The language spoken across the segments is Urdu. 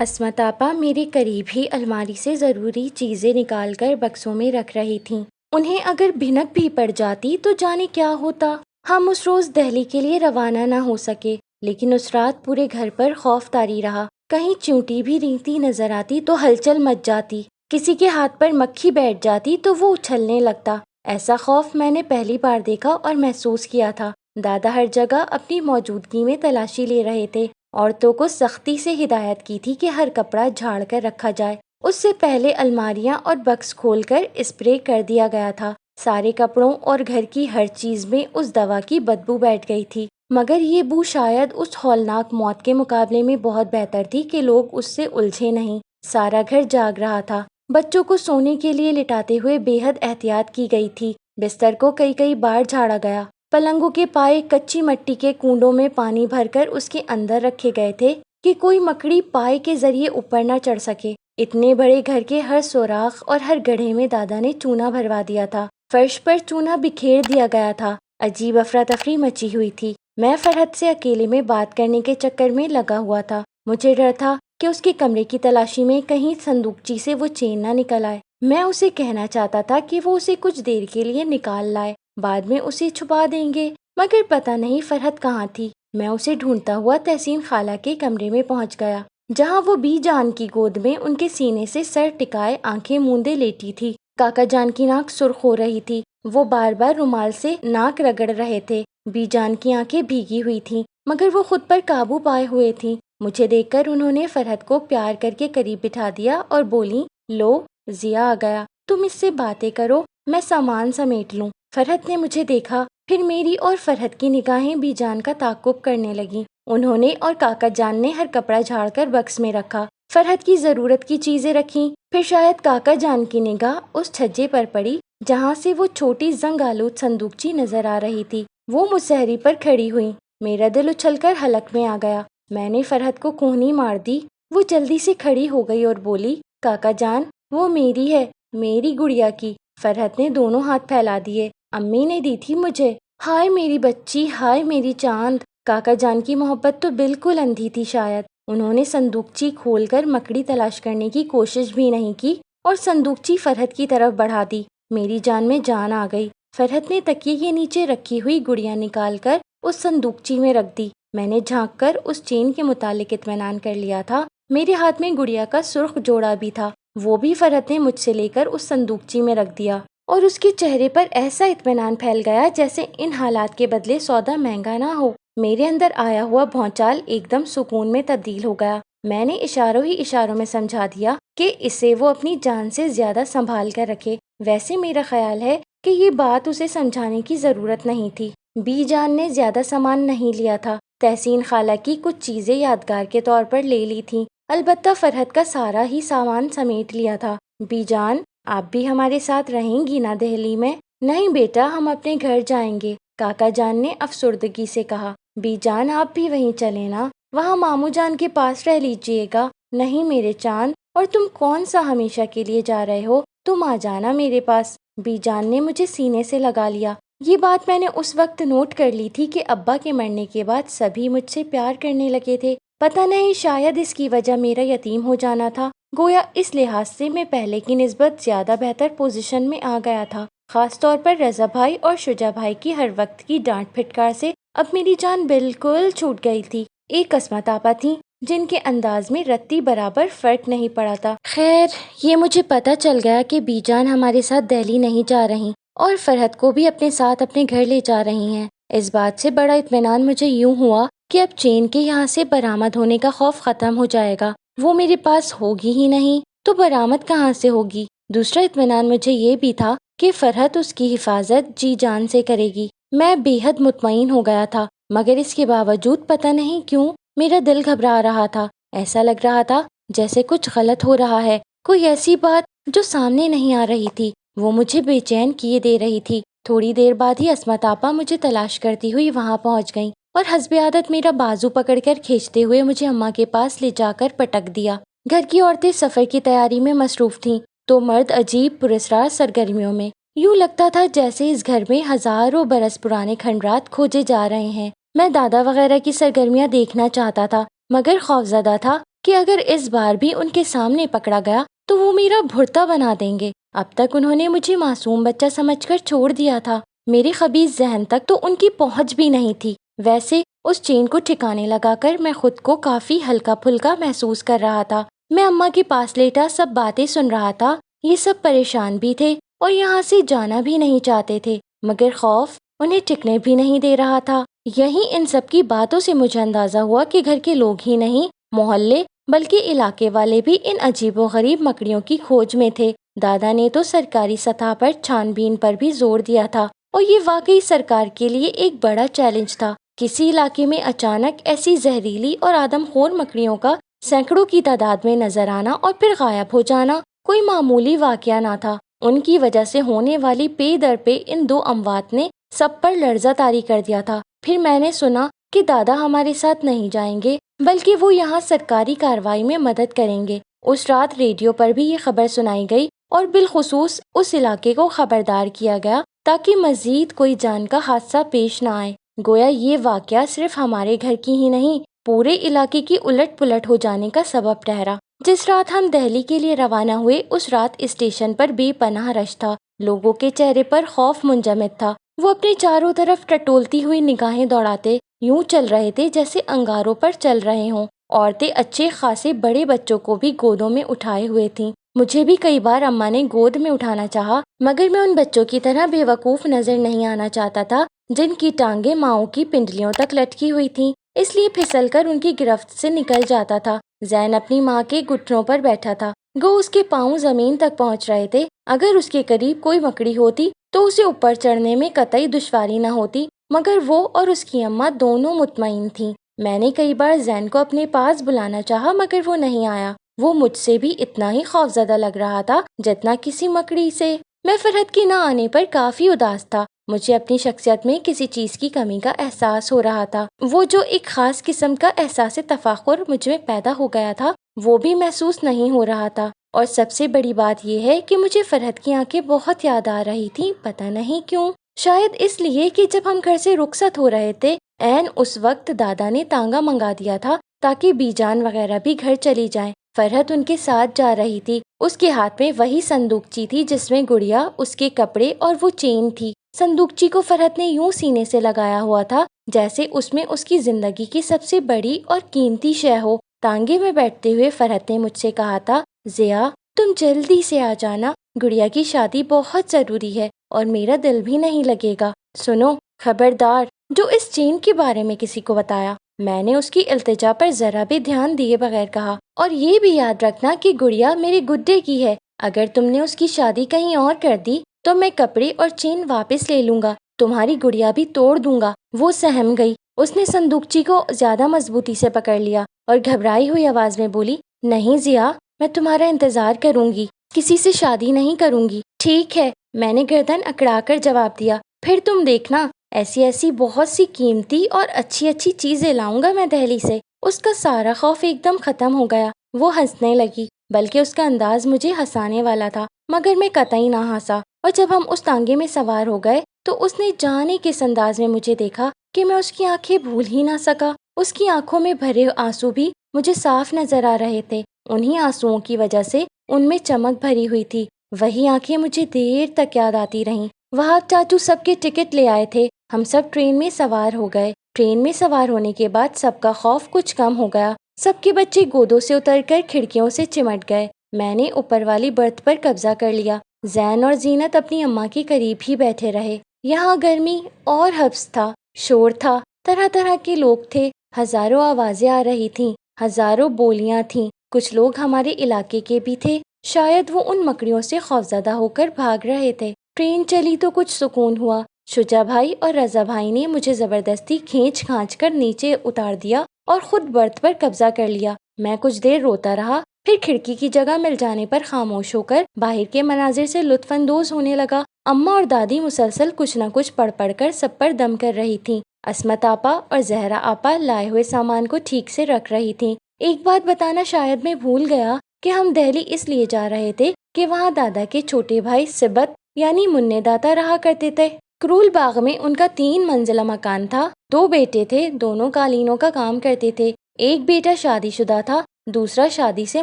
عصمت آپا میرے قریب ہی الماری سے ضروری چیزیں نکال کر بکسوں میں رکھ رہی تھیں۔ انہیں اگر بھنک بھی پڑ جاتی تو جانے کیا ہوتا۔ ہم اس روز دہلی کے لیے روانہ نہ ہو سکے، لیکن اس رات پورے گھر پر خوف طاری رہا۔ کہیں چونٹی بھی رینگتی نظر آتی تو ہلچل مچ جاتی، کسی کے ہاتھ پر مکھی بیٹھ جاتی تو وہ اچھلنے لگتا۔ ایسا خوف میں نے پہلی بار دیکھا اور محسوس کیا تھا۔ دادا ہر جگہ اپنی موجودگی میں تلاشی لے رہے تھے۔ عورتوں کو سختی سے ہدایت کی تھی کہ ہر کپڑا جھاڑ کر رکھا جائے۔ اس سے پہلے الماریاں اور بکس کھول کر اسپرے کر دیا گیا تھا۔ سارے کپڑوں اور گھر کی ہر چیز میں اس دوا کی بدبو بیٹھ گئی تھی، مگر یہ بو شاید اس ہولناک موت کے مقابلے میں بہت بہتر تھی کہ لوگ اس سے الجھے نہیں۔ سارا گھر جاگ رہا تھا۔ بچوں کو سونے کے لیے لٹاتے ہوئے بے حد احتیاط کی گئی تھی۔ بستر کو کئی بار جھاڑا گیا۔ پلنگوں کے پائے کچی مٹی کے کنڈوں میں پانی بھر کر اس کے اندر رکھے گئے تھے کہ کوئی مکڑی پائے کے ذریعے اوپر نہ چڑھ سکے۔ اتنے بڑے گھر کے ہر سوراخ اور ہر گڑھے میں دادا نے چونا بھروا دیا تھا۔ فرش پر چونا بکھیر دیا گیا تھا۔ عجیب افراتفری مچی ہوئی تھی۔ میں فرحت سے اکیلے میں بات کرنے کے چکر میں لگا ہوا تھا۔ مجھے ڈر تھا کہ اس کے کمرے کی تلاشی میں کہیں صندوقچی سے وہ چین نہ نکل آئے۔ میں اسے کہنا چاہتا تھا کہ وہ اسے کچھ دیر کے لیے نکال لائے، بعد میں اسے چھپا دیں گے، مگر پتہ نہیں فرحت کہاں تھی۔ میں اسے ڈھونڈتا ہوا تحسین خالہ کے کمرے میں پہنچ گیا، جہاں وہ بی جان کی گود میں ان کے سینے سے سر ٹکائے آنکھیں موندے لیٹی تھی۔ کاکا جان کی ناک سرخ ہو رہی تھی، وہ بار بار رومال سے ناک رگڑ رہے تھے۔ بی جان کی آنکھیں بھیگی ہوئی تھیں، مگر وہ خود پر قابو پائے ہوئے تھیں۔ مجھے دیکھ کر انہوں نے فرحت کو پیار کر کے قریب بٹھا دیا اور بولی، لو ضیا آ گیا، تم اس سے باتیں کرو، میں سامان سمیٹ لوں۔ فرحت نے مجھے دیکھا، پھر میری اور فرحت کی نگاہیں بی جان کا تعاقب کرنے لگیں۔ انہوں نے اور کاکا جان نے ہر کپڑا جھاڑ کر بکس میں رکھا، فرحت کی ضرورت کی چیزیں رکھیں، پھر شاید کاکا جان کی نگاہ اس چھجے پر پڑی جہاں سے وہ چھوٹی زنگ آلود صندوقچی نظر آ رہی تھی۔ وہ مسہری پر کھڑی ہوئی۔ میرا دل اچھل کر حلق میں آ گیا۔ میں نے فرحت کو کوہنی مار دی۔ وہ جلدی سے کھڑی ہو گئی اور بولی، کاکا جان وہ میری ہے، میری گڑیا کی۔ فرحت نے دونوں ہاتھ پھیلا دیے، امی نے دی تھی مجھے۔ ہائے میری بچی، ہائے میری چاند۔ کاکا جان کی محبت تو بالکل اندھی تھی شاید۔ انہوں نے صندوقچی کھول کر مکڑی تلاش کرنے کی کوشش بھی نہیں کی اور صندوقچی فرحت کی طرف بڑھا دی۔ میری جان میں جان آ گئی۔ فرحت نے تکیے کے نیچے رکھی ہوئی گڑیا نکال کر اس صندوقچی میں رکھ دی۔ میں نے جھانک کر اس چین کے متعلق اطمینان کر لیا تھا۔ میرے ہاتھ میں گڑیا کا سرخ جوڑا بھی تھا، وہ بھی فرحت نے مجھ سے لے کر اس صندوقچی میں رکھ دیا، اور اس کے چہرے پر ایسا اطمینان پھیل گیا جیسے ان حالات کے بدلے سودا مہنگا نہ ہو۔ میرے اندر آیا ہوا بھونچال ایک دم سکون میں تبدیل ہو گیا۔ میں نے اشاروں ہی اشاروں میں سمجھا دیا کہ اسے وہ اپنی جان سے زیادہ سنبھال کر رکھے۔ ویسے میرا خیال ہے کہ یہ بات اسے سمجھانے کی ضرورت نہیں تھی۔ بی جان نے زیادہ سامان نہیں لیا تھا۔ تحسین خالہ کی کچھ چیزیں یادگار کے طور پر لے لی تھیں، البتہ فرحت کا سارا ہی سامان سمیٹ لیا تھا۔ بی جان آپ بھی ہمارے ساتھ رہیں گی نا دہلی میں؟ نہیں بیٹا، ہم اپنے گھر جائیں گے، کاکا جان نے افسردگی سے کہا۔ بی جان آپ بھی وہیں چلیں نا، وہاں ماموں جان کے پاس رہ لیجیے گا۔ نہیں میرے چاند، اور تم کون سا ہمیشہ کے لیے جا رہے ہو، تم آ جانا میرے پاس۔ بی جان نے مجھے سینے سے لگا لیا۔ یہ بات میں نے اس وقت نوٹ کر لی تھی کہ ابا کے مرنے کے بعد سبھی مجھ سے پیار کرنے لگے تھے۔ پتہ نہیں شاید اس کی وجہ میرا یتیم ہو جانا تھا، گویا اس لحاظ سے میں پہلے کی نسبت زیادہ بہتر پوزیشن میں آ گیا تھا۔ خاص طور پر رضا بھائی اور شجاع بھائی کی ہر وقت کی ڈانٹ پھٹکار سے اب میری جان بالکل چھوٹ گئی تھی۔ ایک عصمت آپا تھیں جن کے انداز میں رتی برابر فرق نہیں پڑا تھا۔ خیر، یہ مجھے پتہ چل گیا کہ بی جان ہمارے ساتھ دہلی نہیں جا رہی اور فرحت کو بھی اپنے ساتھ اپنے گھر لے جا رہی ہیں۔ اس بات سے بڑا اطمینان مجھے یوں ہوا کہ اب چین کے یہاں سے برآمد ہونے کا خوف ختم ہو جائے گا۔ وہ میرے پاس ہوگی ہی نہیں تو برآمد کہاں سے ہوگی؟ دوسرا اطمینان مجھے یہ بھی تھا کہ فرحت اس کی حفاظت جی جان سے کرے گی۔ میں بے حد مطمئن ہو گیا تھا، مگر اس کے باوجود پتہ نہیں کیوں میرا دل گھبرا رہا تھا۔ ایسا لگ رہا تھا جیسے کچھ غلط ہو رہا ہے، کوئی ایسی بات جو سامنے نہیں آ رہی تھی، وہ مجھے بے چین کیے دے رہی تھی۔ تھوڑی دیر بعد ہی عصمت آپا مجھے تلاش کرتی ہوئی وہاں پہنچ گئیں اور حسب عادت میرا بازو پکڑ کر کھینچتے ہوئے مجھے اماں کے پاس لے جا کر پٹک دیا۔ گھر کی عورتیں سفر کی تیاری میں مصروف تھیں تو مرد عجیب پراسرار سرگرمیوں میں۔ یوں لگتا تھا جیسے اس گھر میں ہزاروں برس پرانے کھنڈرات کھوجے جا رہے ہیں۔ میں دادا وغیرہ کی سرگرمیاں دیکھنا چاہتا تھا، مگر خوفزدہ تھا کہ اگر اس بار بھی ان کے سامنے پکڑا گیا تو وہ میرا بھرتا بنا دیں گے۔ اب تک انہوں نے مجھے معصوم بچہ سمجھ کر چھوڑ دیا تھا، میرے خبیث ذہن تک تو ان کی پہنچ بھی نہیں تھی۔ ویسے اس چین کو ٹھکانے لگا کر میں خود کو کافی ہلکا پھلکا محسوس کر رہا تھا۔ میں اماں کے پاس لیٹا سب باتیں سن رہا تھا۔ یہ سب پریشان بھی تھے اور یہاں سے جانا بھی نہیں چاہتے تھے، مگر خوف انہیں ٹکنے بھی نہیں دے رہا تھا۔ یہی ان سب کی باتوں سے مجھے اندازہ ہوا کہ گھر کے لوگ ہی نہیں، محلے بلکہ علاقے والے بھی ان عجیب و غریب مکڑیوں کی کھوج میں تھے۔ دادا نے تو سرکاری سطح پر چھان بین پر بھی زور دیا تھا، اور یہ واقعی سرکار کے لیے ایک بڑا چیلنج تھا۔ کسی علاقے میں اچانک ایسی زہریلی اور آدم خور مکڑیوں کا سینکڑوں کی تعداد میں نظر آنا اور پھر غائب ہو جانا کوئی معمولی واقعہ نہ تھا۔ ان کی وجہ سے ہونے والی پے در پے ان دو اموات نے سب پر لرزہ طاری کر دیا تھا۔ پھر میں نے سنا کہ دادا ہمارے ساتھ نہیں جائیں گے، بلکہ وہ یہاں سرکاری کارروائی میں مدد کریں گے۔ اس رات ریڈیو پر بھی یہ خبر سنائی گئی اور بالخصوص اس علاقے کو خبردار کیا گیا تاکہ مزید کوئی جان کا حادثہ پیش نہ آئے۔ گویا یہ واقعہ صرف ہمارے گھر کی ہی نہیں، پورے علاقے کی الٹ پلٹ ہو جانے کا سبب ٹھہرا۔ جس رات ہم دہلی کے لیے روانہ ہوئے اس رات اسٹیشن پر بے پناہ رش تھا۔ لوگوں کے چہرے پر خوف منجمد تھا۔ وہ اپنے چاروں طرف ٹٹولتی ہوئی نگاہیں دوڑاتے یوں چل رہے تھے جیسے انگاروں پر چل رہے ہوں۔ عورتیں اچھے خاصے بڑے بچوں کو بھی گودوں میں اٹھائے ہوئے تھیں۔ مجھے بھی کئی بار اماں نے گود میں اٹھانا چاہا، مگر میں ان بچوں کی طرح بے وقوف نظر نہیں آنا چاہتا تھا جن کی ٹانگیں ماؤں کی پنڈلیوں تک لٹکی ہوئی تھیں، اس لیے پھسل کر ان کی گرفت سے نکل جاتا تھا۔ زین اپنی ماں کے گھٹنوں پر بیٹھا تھا، گو اس کے پاؤں زمین تک پہنچ رہے تھے۔ اگر اس کے قریب کوئی مکڑی ہوتی تو اسے اوپر چڑھنے میں قطعی دشواری نہ ہوتی، مگر وہ اور اس کی اماں دونوں مطمئن تھیں۔ میں نے کئی بار زین کو اپنے پاس بلانا چاہا مگر وہ نہیں آیا۔ وہ مجھ سے بھی اتنا ہی خوفزدہ لگ رہا تھا جتنا کسی مکڑی سے۔ میں فرحت کے نہ آنے پر کافی اداس تھا۔ مجھے اپنی شخصیت میں کسی چیز کی کمی کا احساس ہو رہا تھا۔ وہ جو ایک خاص قسم کا احساس تفاخر مجھ میں پیدا ہو گیا تھا وہ بھی محسوس نہیں ہو رہا تھا۔ اور سب سے بڑی بات یہ ہے کہ مجھے فرحت کی آنکھیں بہت یاد آ رہی تھیں، پتہ نہیں کیوں۔ شاید اس لیے کہ جب ہم گھر سے رخصت ہو رہے تھے عین اس وقت دادا نے تانگا منگا دیا تھا تاکہ بی جان وغیرہ بھی گھر چلی جائیں۔ فرحت ان کے ساتھ جا رہی تھی۔ اس کے ہاتھ میں وہی صندوقچی تھی جس میں گڑیا، اس کے کپڑے اور وہ چین تھی۔ صندوقچی کو فرحت نے یوں سینے سے لگایا ہوا تھا جیسے اس میں اس کی زندگی کی سب سے بڑی اور قیمتی شے ہو۔ تانگے میں بیٹھتے ہوئے فرحت نے مجھ سے کہا تھا، ضیا تم جلدی سے آ جانا، گڑیا کی شادی بہت ضروری ہے اور میرا دل بھی نہیں لگے گا۔ سنو، خبردار جو اس چین کے بارے میں کسی کو بتایا۔ میں نے اس کی التجا پر ذرا بھی دھیان دیے بغیر کہا، اور یہ بھی یاد رکھنا کہ گڑیا میرے گڈے کی ہے۔ اگر تم نے اس کی شادی کہیں اور کر دی تو میں کپڑے اور چین واپس لے لوں گا، تمہاری گڑیا بھی توڑ دوں گا۔ وہ سہم گئی۔ اس نے صندوقچی کو زیادہ مضبوطی سے پکڑ لیا اور گھبرائی ہوئی آواز میں بولی، نہیں ضیا، میں تمہارا انتظار کروں گی، کسی سے شادی نہیں کروں گی۔ ٹھیک ہے، میں نے گردن اکڑا کر جواب دیا، پھر تم دیکھنا، ایسی بہت سی قیمتی اور اچھی چیزیں لاؤں گا میں دہلی سے۔ اس کا سارا خوف ایک دم ختم ہو گیا۔ وہ ہنسنے لگی، بلکہ اس کا انداز مجھے ہنسانے والا تھا، مگر میں قطعی نہ ہنسا۔ اور جب ہم اس تانگے میں سوار ہو گئے تو اس نے جانے کس انداز میں مجھے دیکھا کہ میں اس کی آنکھیں بھول ہی نہ سکا۔ اس کی آنکھوں میں بھرے آنسو بھی مجھے صاف نظر آ رہے تھے۔ انہی آنسوؤں کی وجہ سے ان میں چمک بھری ہوئی تھی۔ وہی آنکھیں مجھے دیر تک یاد آتی رہیں۔ وہاں چاچو سب کے ٹکٹ لے آئے تھے۔ ہم سب ٹرین میں سوار ہو گئے۔ ٹرین میں سوار ہونے کے بعد سب کا خوف کچھ کم ہو گیا۔ سب کے بچے گودوں سے اتر کر کھڑکیوں سے چمٹ گئے۔ میں نے اوپر والی برتھ پر قبضہ کر لیا۔ زین اور زینت اپنی اماں کے قریب ہی بیٹھے رہے۔ یہاں گرمی اور حبس تھا، شور تھا، طرح طرح کے لوگ تھے، ہزاروں آوازیں آ رہی تھیں، ہزاروں بولیاں تھیں۔ کچھ لوگ ہمارے علاقے کے بھی تھے، شاید وہ ان مکڑیوں سے خوفزدہ ہو کر بھاگ رہے تھے۔ ٹرین چلی تو کچھ سکون ہوا۔ شجاع بھائی اور رضا بھائی نے مجھے زبردستی کھینچ کھانچ کر نیچے اتار دیا اور خود برتھ پر قبضہ کر لیا۔ میں کچھ دیر روتا رہا، پھر کھڑکی کی جگہ مل جانے پر خاموش ہو کر باہر کے مناظر سے لطف اندوز ہونے لگا۔ اماں اور دادی مسلسل کچھ نہ کچھ پڑھ کر سب پر دم کر رہی تھیں۔ عصمت آپا اور زہرا آپا لائے ہوئے سامان کو ٹھیک سے رکھ رہی تھیں۔ ایک بات بتانا شاید میں بھول گیا کہ ہم دہلی اس لیے جا رہے تھے کہ وہاں دادا کے چھوٹے بھائی سبت یعنی منع دادا رہا کرتے تھے۔ کرول باغ میں ان کا 3 منزلہ مکان تھا۔ 2 بیٹے تھے، دونوں قالینوں کا کام کرتے تھے۔ ایک بیٹا شادی شدہ تھا دوسرا شادی سے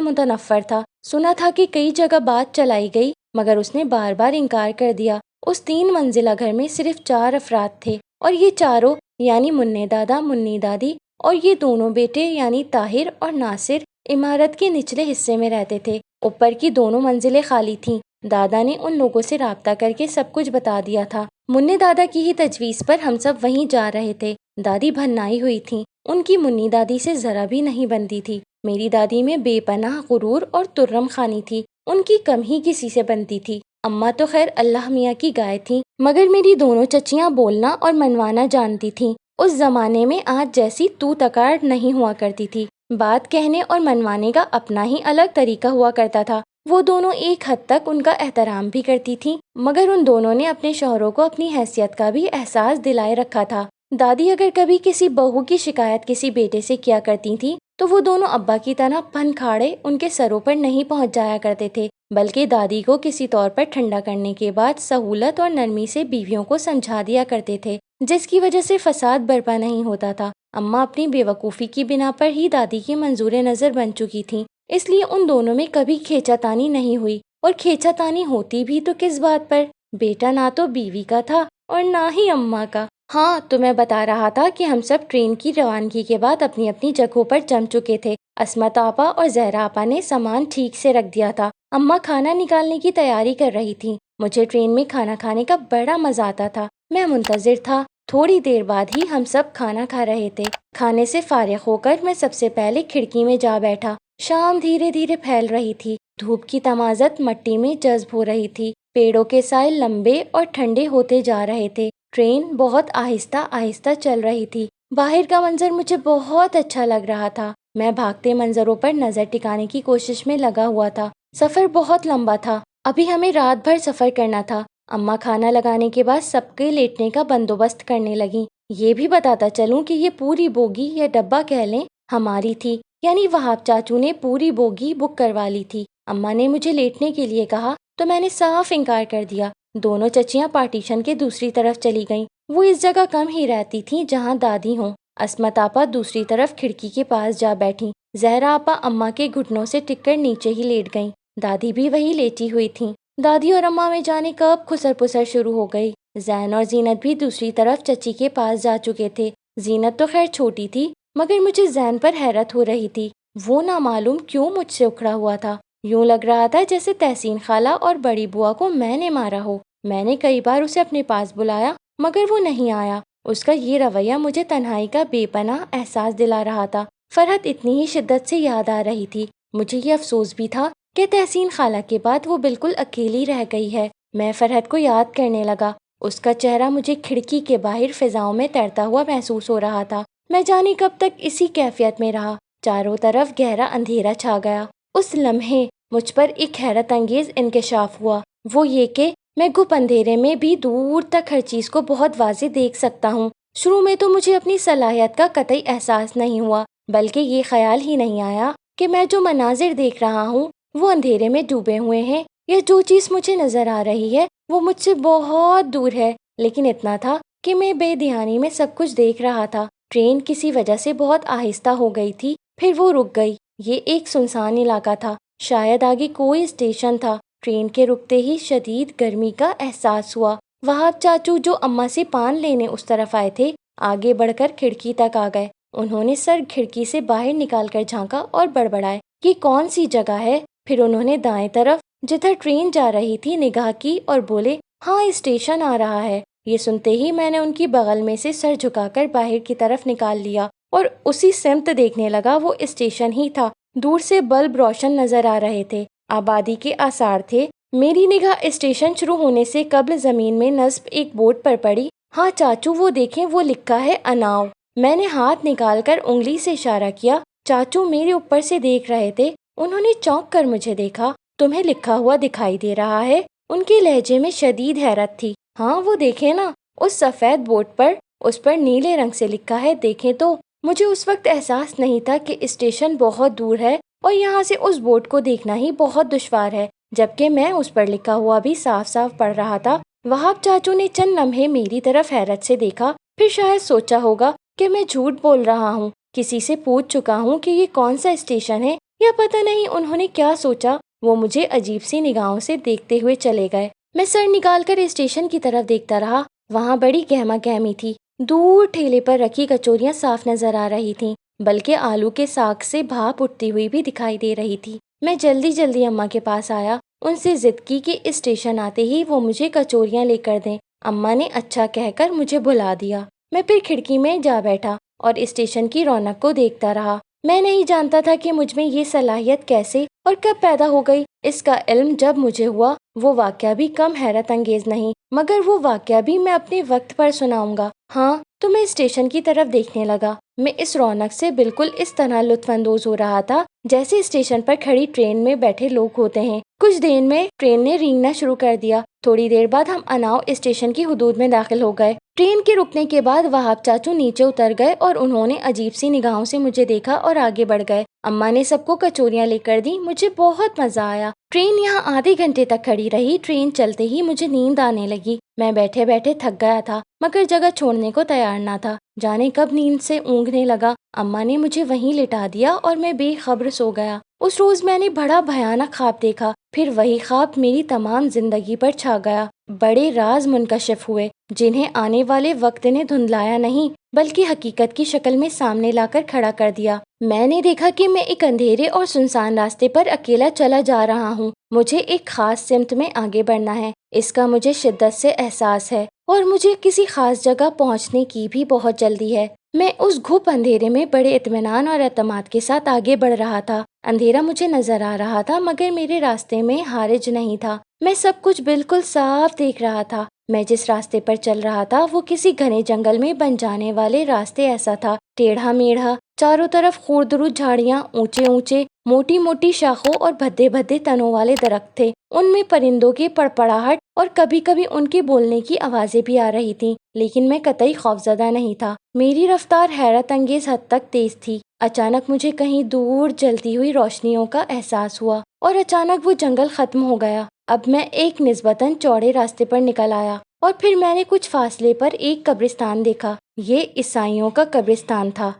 متنفر تھا۔ سنا تھا کہ کئی جگہ بات چلائی گئی مگر اس نے بار بار انکار کر دیا۔ اس 3 منزلہ گھر میں صرف 4 افراد تھے اور یہ چاروں یعنی منی دادا، منی دادی اور یہ دونوں بیٹے یعنی طاہر اور ناصر عمارت کے نچلے حصے میں رہتے تھے۔ اوپر کی دونوں منزلیں خالی تھیں۔ دادا نے ان لوگوں سے رابطہ کر کے سب کچھ بتا دیا تھا۔ منی دادا کی ہی تجویز پر ہم سب وہیں جا رہے تھے۔ دادی بھنائی ہوئی تھیں، ان کی منی دادی سے ذرا بھی نہیں بنتی تھی۔ میری دادی میں بے پناہ غرور اور ترم خانی تھی، ان کی کم ہی کسی سے بنتی تھی۔ اماں تو خیر اللہ میاں کی گائے تھیں، مگر میری دونوں چچیاں بولنا اور منوانا جانتی تھیں۔ اس زمانے میں آج جیسی تو تکار نہیں ہوا کرتی تھی، بات کہنے اور منوانے کا اپنا ہی الگ طریقہ ہوا کرتا تھا۔ وہ دونوں ایک حد تک ان کا احترام بھی کرتی تھیں، مگر ان دونوں نے اپنے شوہروں کو اپنی حیثیت کا بھی احساس دلائے رکھا تھا۔ دادی اگر کبھی کسی بہو کی شکایت کسی بیٹے سے کیا کرتی تھیں تو وہ دونوں ابا کی طرح پن کھاڑے ان کے سروں پر نہیں پہنچ جایا کرتے تھے، بلکہ دادی کو کسی طور پر ٹھنڈا کرنے کے بعد سہولت اور نرمی سے بیویوں کو سمجھا دیا کرتے تھے، جس کی وجہ سے فساد برپا نہیں ہوتا تھا۔ اماں اپنی بے وقوفی کی بنا پر ہی دادی کی منظور نظر بن چکی تھیں، اس لیے ان دونوں میں کبھی کھینچا تانی نہیں ہوئی، اور کھینچا تانی ہوتی بھی تو کس بات پر؟ بیٹا نہ تو بیوی کا تھا اور نہ ہی اماں کا۔ ہاں، تو میں بتا رہا تھا کہ ہم سب ٹرین کی روانگی کے بعد اپنی اپنی جگہوں پر جم چکے تھے۔ عصمت آپا اور زہرا آپا نے سامان ٹھیک سے رکھ دیا تھا، اماں کھانا نکالنے کی تیاری کر رہی تھیں۔ مجھے ٹرین میں کھانا کھانے کا بڑا مزہ آتا تھا، میں منتظر تھا۔ تھوڑی دیر بعد ہی ہم سب کھانا کھا رہے تھے۔ کھانے سے فارغ ہو کر میں سب سے پہلے کھڑکی میں جا بیٹھا۔ شام دھیرے دھیرے پھیل رہی تھی، دھوپ کی تمازت مٹی میں جذب ہو رہی تھی، پیڑوں کے سائے لمبے اور ٹھنڈے ہوتے جا رہے تھے۔ ٹرین بہت آہستہ آہستہ چل رہی تھی۔ باہر کا منظر مجھے بہت اچھا لگ رہا تھا۔ میں بھاگتے منظروں پر نظر ٹکانے کی کوشش میں لگا ہوا تھا۔ سفر بہت لمبا تھا، ابھی ہمیں رات بھر سفر کرنا تھا۔ اماں کھانا لگانے کے بعد سب کے لیٹنے کا بندوبست کرنے لگیں۔ یہ بھی بتاتا چلوں کہ یہ پوری بوگی یا ڈبہ کہہ لیں ہماری تھی، یعنی وہاب چاچو نے پوری بوگی بک کروا لی تھی۔ اماں نے مجھے لیٹنے کے لیے کہا تو میں نے صاف انکار کر دیا۔ دونوں چچیاں پارٹیشن کے دوسری طرف چلی گئیں، وہ اس جگہ کم ہی رہتی تھیں جہاں دادی ہوں۔ عصمت آپا دوسری طرف کھڑکی کے پاس جا بیٹھیں، زہرا آپا اماں کے گھٹنوں سے ٹک کر نیچے ہی لیٹ گئیں، دادی بھی وہی لیٹی ہوئی تھیں۔ دادی اور اماں میں جانے کب خسر پسر شروع ہو گئی۔ زین اور زینت بھی دوسری طرف چچی کے پاس جا چکے تھے۔ زینت تو خیر چھوٹی تھی، مگر مجھے زین پر حیرت ہو رہی تھی، وہ نامعلوم کیوں مجھ سے اکھڑا ہوا تھا۔ یوں لگ رہا تھا جیسے تحسین خالہ اور بڑی بوا کو میں نے مارا ہو۔ میں نے کئی بار اسے اپنے پاس بلایا مگر وہ نہیں آیا۔ اس کا یہ رویہ مجھے تنہائی کا بے پناہ احساس دلا رہا تھا۔ فرحت اتنی ہی شدت سے یاد آ رہی تھی۔ مجھے یہ افسوس بھی تھا کہ تحسین خالہ کے بعد وہ بالکل اکیلی رہ گئی ہے۔ میں فرحت کو یاد کرنے لگا، اس کا چہرہ مجھے کھڑکی کے باہر فضاؤں میں تیرتا ہوا محسوس ہو رہا تھا۔ میں جانے کب تک اسی کیفیت میں رہا، چاروں طرف گہرا اندھیرا چھا گیا۔ اس لمحے مجھ پر ایک حیرت انگیز انکشاف ہوا، وہ یہ کہ میں گپ اندھیرے میں بھی دور تک ہر چیز کو بہت واضح دیکھ سکتا ہوں۔ شروع میں تو مجھے اپنی صلاحیت کا قطعی احساس نہیں ہوا، بلکہ یہ خیال ہی نہیں آیا کہ میں جو مناظر دیکھ رہا ہوں وہ اندھیرے میں ڈوبے ہوئے ہیں، یا جو چیز مجھے نظر آ رہی ہے وہ مجھ سے بہت دور ہے۔ لیکن اتنا تھا کہ میں بے دھیانی میں سب کچھ دیکھ رہا تھا۔ ٹرین کسی وجہ سے بہت آہستہ ہو گئی تھی، پھر وہ رک گئی۔ یہ ایک سنسان علاقہ تھا، شاید آگے کوئی اسٹیشن تھا۔ ٹرین کے رکتے ہی شدید گرمی کا احساس ہوا۔ وہاب چاچو جو اماں سے پان لینے اس طرف آئے تھے، آگے بڑھ کر کھڑکی تک آ گئے۔ انہوں نے سر کھڑکی سے باہر نکال کر جھانکا اور بڑبڑائے، یہ کون سی جگہ ہے؟ پھر انہوں نے دائیں طرف جدھر ٹرین جا رہی تھی نگاہ کی اور بولے، ہاں اسٹیشن آ رہا ہے۔ یہ سنتے ہی میں نے ان کی بغل میں سے سر جھکا کر باہر کی طرف نکال لیا اور اسی سمت دیکھنے لگا۔ وہ اسٹیشن ہی تھا، دور سے بلب روشن نظر آ رہے تھے، آبادی کے آثار تھے۔ میری نگاہ اسٹیشن شروع ہونے سے قبل زمین میں نصب ایک بورڈ پر پڑی۔ ہاں چاچو وہ دیکھیں، وہ لکھا ہے اناؤ۔ میں نے ہاتھ نکال کر انگلی سے اشارہ کیا۔ چاچو میرے اوپر سے دیکھ رہے تھے، انہوں نے چونک کر مجھے دیکھا۔ تمہیں لکھا ہوا دکھائی دے رہا ہے؟ ان کے لہجے میں شدید حیرت تھی۔ ہاں وہ دیکھیں نا، اس سفید بورڈ پر، اس پر نیلے رنگ سے لکھا ہے، دیکھیں تو۔ مجھے اس وقت احساس نہیں تھا کہ اسٹیشن بہت دور ہے اور یہاں سے اس بورڈ کو دیکھنا ہی بہت دشوار ہے، جبکہ میں اس پر لکھا ہوا بھی صاف صاف پڑھ رہا تھا۔ وہاب چاچو نے چند لمحے میری طرف حیرت سے دیکھا، پھر شاید سوچا ہوگا کہ میں جھوٹ بول رہا ہوں، کسی سے پوچھ چکا ہوں کہ یہ کون سا اسٹیشن ہے یا پتہ نہیں انہوں نے کیا سوچا، وہ مجھے عجیب سی نگاہوں سے دیکھتے ہوئے چلے گئے۔ میں سر نکال کر اسٹیشن کی طرف دیکھتا رہا۔ وہاں بڑی گہما گہمی تھی، دور ٹھیلے پر رکھی کچوریاں صاف نظر آ رہی تھیں، بلکہ آلو کے ساگ سے بھاپ اٹھتی ہوئی بھی دکھائی دے رہی تھی۔ میں جلدی جلدی اماں کے پاس آیا، ان سے ضد کی کہ اسٹیشن آتے ہی وہ مجھے کچوریاں لے کر دیں۔ اماں نے اچھا کہہ کر مجھے بلا دیا۔ میں پھر کھڑکی میں جا بیٹھا اور اسٹیشن کی رونق کو دیکھتا رہا۔ میں نہیں جانتا تھا کہ مجھ میں یہ صلاحیت کیسے اور کب پیدا ہو گئی۔ اس کا علم جب مجھے ہوا، وہ واقعہ بھی کم حیرت انگیز نہیں، مگر وہ واقعہ بھی میں اپنے وقت پر سناؤں گا۔ ہاں، تو میں اسٹیشن کی طرف دیکھنے لگا۔ میں اس رونق سے بالکل اس طرح لطف اندوز ہو رہا تھا جیسے اسٹیشن پر کھڑی ٹرین میں بیٹھے لوگ ہوتے ہیں۔ کچھ دیر میں ٹرین نے رینگنا شروع کر دیا۔ تھوڑی دیر بعد ہم اناؤ اسٹیشن کی حدود میں داخل ہو گئے۔ ٹرین کے رکنے کے بعد وہاب چاچو نیچے اتر گئے اور انہوں نے عجیب سی نگاہوں سے مجھے دیکھا اور آگے بڑھ گئے۔ اماں نے سب کو کچوریاں لے کر دی۔ مجھے بہت مزہ آیا۔ ٹرین یہاں آدھے گھنٹے تک کھڑی رہی۔ ٹرین چلتے ہی مجھے نیند آنے لگی۔ میں بیٹھے بیٹھے تھک گیا تھا مگر جگہ چھوڑنے کو تیار نہ تھا۔ جانے کب نیند سے اونگنے لگا، اماں نے مجھے وہیں لٹا دیا اور میں بے خبر سو گیا۔ اس روز میں نے بڑا بھیانک خواب دیکھا، پھر وہی خواب میری تمام زندگی پر چھا گیا۔ بڑے راز منکشف ہوئے جنہیں آنے والے وقت نے دھندلایا نہیں بلکہ حقیقت کی شکل میں سامنے لا کر کھڑا کر دیا۔ میں نے دیکھا کہ میں ایک اندھیرے اور سنسان راستے پر اکیلا چلا جا رہا ہوں۔ مجھے ایک خاص سمت میں آگے بڑھنا ہے، اس کا مجھے شدت سے احساس ہے، اور مجھے کسی خاص جگہ پہنچنے کی بھی بہت جلدی ہے۔ میں اس گھپ اندھیرے میں بڑے اطمینان اور اعتماد کے ساتھ آگے بڑھ رہا تھا۔ اندھیرا مجھے نظر آ رہا تھا مگر میرے راستے میں حارج نہیں تھا۔ میں سب کچھ بالکل صاف دیکھ رہا تھا۔ میں جس راستے پر چل رہا تھا وہ کسی گھنے جنگل میں بن جانے والے راستے ایسا تھا، ٹیڑھا میڑھا، چاروں طرف خوردرود جھاڑیاں، اونچے اونچے موٹی موٹی شاخوں اور بھدے بھدے تنوں والے درخت تھے۔ ان میں پرندوں کی پڑپڑاہٹ اور کبھی کبھی ان کے بولنے کی آوازیں بھی آ رہی تھیں، لیکن میں قطعی خوفزدہ نہیں تھا۔ میری رفتار حیرت انگیز حد تک تیز تھی۔ اچانک مجھے کہیں دور جلتی ہوئی روشنیوں کا احساس ہوا اور اچانک وہ جنگل ختم ہو گیا۔ اب میں ایک نسبتاً چوڑے راستے پر نکل آیا اور پھر میں نے کچھ فاصلے پر ایک قبرستان دیکھا۔ یہ عیسائیوں کا قبرستان تھا۔